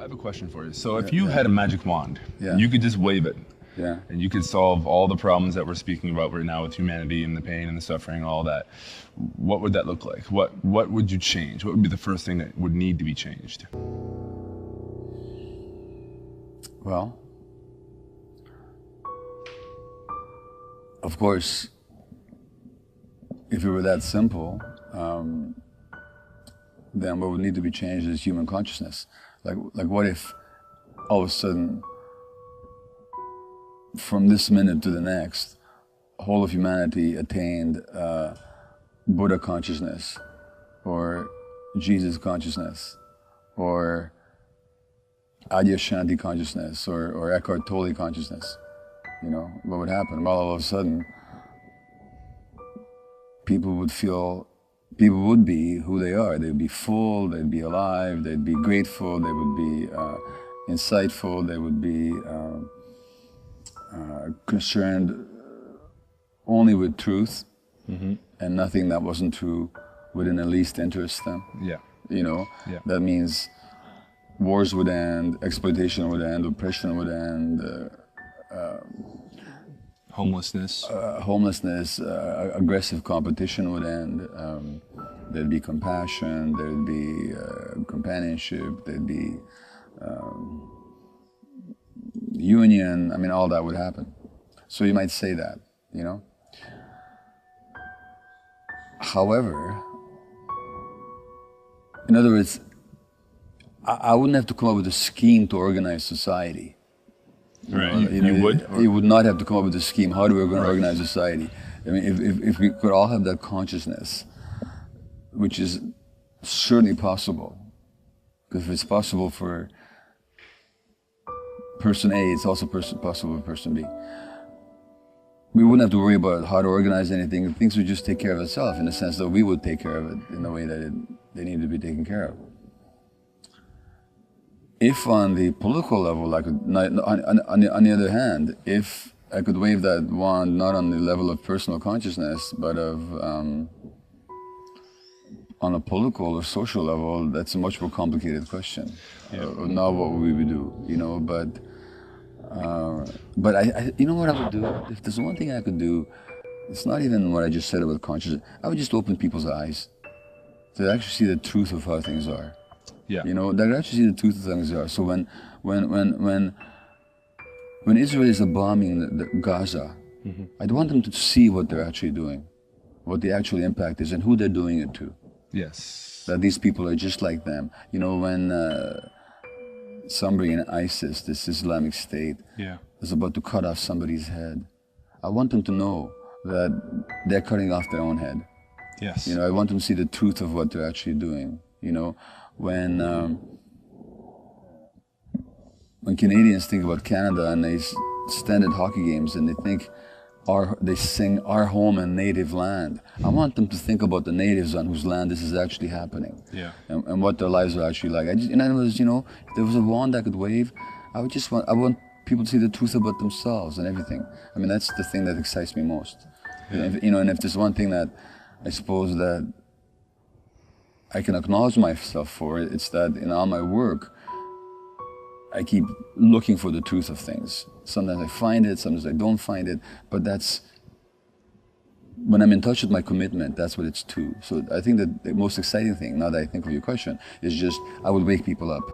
I have a question for you. So if you had a magic wand, Yeah. and you could just wave it, Yeah. and you could solve all the problems that we're speaking about right now with humanity and the pain and the suffering and all that, what would that look like? What would you change? What would be the first thing that would need to be changed? Well, of course, if it were that simple, then what would need to be changed is human consciousness. Like what if all of a sudden, from this minute to the next, whole of humanity attained Buddha consciousness, or Jesus consciousness, or Adyashanti consciousness, or Eckhart Tolle consciousness? You know, what would happen? Well, all of a sudden, people would be who they are. They'd be full, they'd be alive, they'd be grateful, they would be insightful, they would be concerned only with truth, and nothing that wasn't true would in the least interest them. Yeah. You know, Yeah. that means wars would end, exploitation would end, oppression would end, Homelessness. homelessness, aggressive competition would end. There'd be compassion, there'd be companionship, there'd be union. I mean, all that would happen. So you might say that, you know. However, in other words, I wouldn't have to come up with a scheme to organize society. Right. You would? You would not have to come up with a scheme. How do we going to organize society? I mean, if we could all have that consciousness, which is certainly possible, because if it's possible for person A, it's also possible for person B. We wouldn't have to worry about how to organize anything. Things would just take care of itself, in the sense that we would take care of it in the way that they need to be taken care of. If on the political level, I could, on the other hand, if I could wave that wand not on the level of personal consciousness, but of on a political or social level, that's a much more complicated question. Now what would we do? You know, but I, you know what I would do? If there's one thing I could do, it's not even what I just said about consciousness. I would just open people's eyes to actually see the truth of how things are. Yeah. You know, they actually see the truth of things are. So when Israel is bombing the Gaza, I'd want them to see what they're actually doing, what the actual impact is, and who they're doing it to. Yes. That these people are just like them. You know, when somebody in ISIS, this Islamic State, is about to cut off somebody's head, I want them to know that they're cutting off their own head. Yes. You know, I want them to see the truth of what they're actually doing. You know, when Canadians think about Canada and they stand at hockey games and they think they sing our home and native land, I want them to think about the natives on whose land this is actually happening. Yeah. And what their lives are actually like. In other words, you know, if there was a wand I could wave, I want people to see the truth about themselves and everything. I mean, that's the thing that excites me most. Yeah. You know, and if there's one thing that I suppose that I can acknowledge myself for, it's that in all my work, I keep looking for the truth of things. Sometimes I find it, sometimes I don't find it, but that's, when I'm in touch with my commitment, that's what it's to. So I think that the most exciting thing, now that I think of your question, is just, I would wake people up.